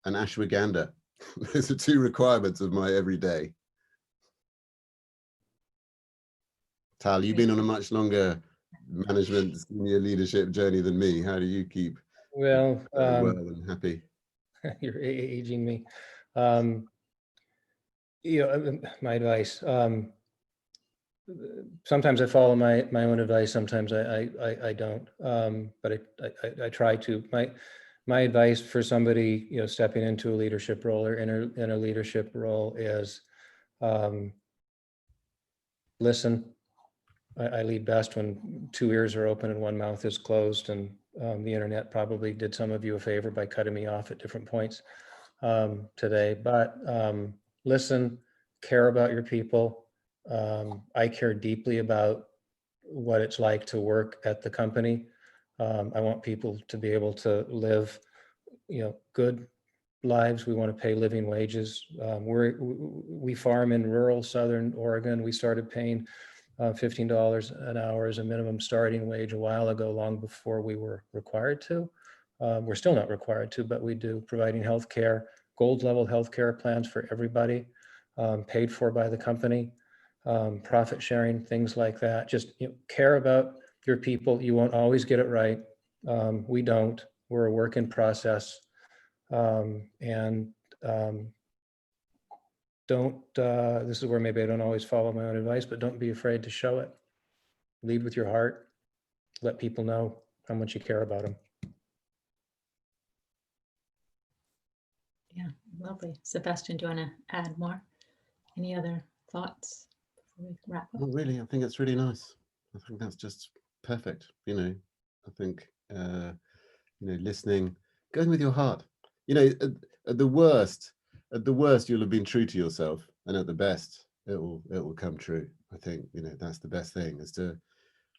and ashwagandha. Those are two requirements of my everyday. Tal, you've been on a much longer management senior leadership journey than me. How do you keep Well, well and happy? you're aging me. My advice. Sometimes I follow my own advice. Sometimes I don't. But I try to. My advice for somebody stepping into a leadership role or in a leadership role is listen. I lead best when two ears are open and one mouth is closed. And the internet probably did some of you a favor by cutting me off at different points today. But listen, care about your people. I care deeply about what it's like to work at the company. I want people to be able to live, good lives. We want to pay living wages. We farm in rural Southern Oregon. We started paying $15 an hour as a minimum starting wage a while ago, long before we were required to. We're still not required to, but we do, providing healthcare, gold level healthcare plans for everybody, paid for by the company, profit sharing, things like that. Just care about your people. You won't always get it right. We don't. We're a work in process. Don't, this is where maybe I don't always follow my own advice, but don't be afraid to show it. Lead with your heart. Let people know how much you care about them. Yeah, lovely. Sebastian, do you want to add more? Any other thoughts before we wrap up? Not really. I think it's really nice. I think that's just perfect. I think, listening, going with your heart. At the worst, you'll have been true to yourself, and at the best, it will come true. I think that's the best thing.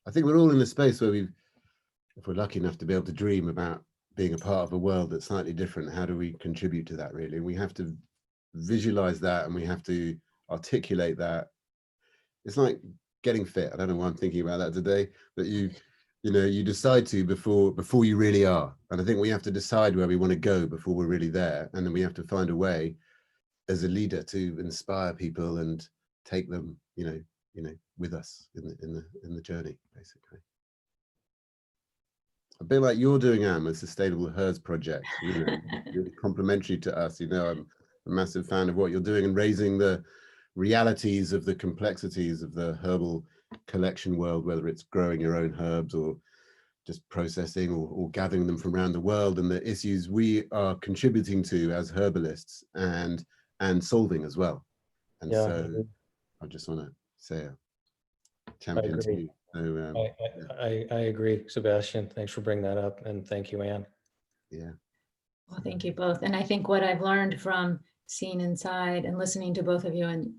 I think we're all in a space where if we're lucky enough to be able to dream about being a part of a world that's slightly different, how do we contribute to that? Really, and we have to visualize that, and we have to articulate that. It's like getting fit. I don't know why I'm thinking about that today, but you decide to before you really are. And I think we have to decide where we want to go before we're really there. And then we have to find a way as a leader to inspire people and take them, with us in the journey, basically. A bit like you're doing, Anne, with Sustainable Herbs Project, really complementary to us. I'm a massive fan of what you're doing and raising the realities of the complexities of the herbal collection world, whether it's growing your own herbs or just processing or gathering them from around the world, and the issues we are contributing to as herbalists and solving as well. And Yeah, so I just want to say a champion to you. So, I agree, Sebastian. Thanks for bringing that up, and thank you, Anne. Yeah. Well, thank you both. And I think what I've learned from seeing inside and listening to both of you and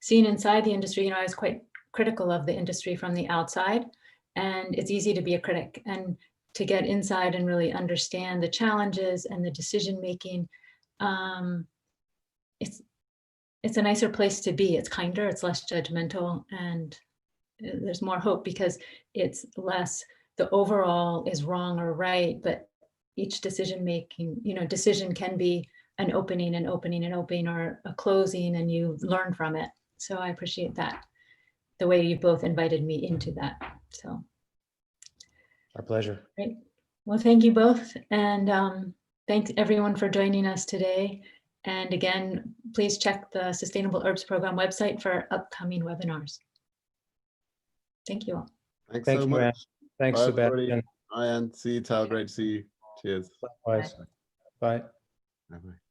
seeing inside the industry, I was quite critical of the industry from the outside, and it's easy to be a critic, and to get inside and really understand the challenges and the decision making. It's a nicer place to be. It's kinder, it's less judgmental, and there's more hope because it's less the overall is wrong or right, but each decision making, decision can be an opening or a closing, and you learn from it. So I appreciate that, the way you both invited me into that. So Our pleasure. great. Well, thank you both. And thanks everyone for joining us today. And again, please check the Sustainable Herbs Program website for upcoming webinars. Thank you all. Thanks so much. Anne. Thanks, Bye, Sebastian. everybody. Bye, Anne. See you, Tal. Great to see you. Cheers. Likewise. Bye. Bye-bye.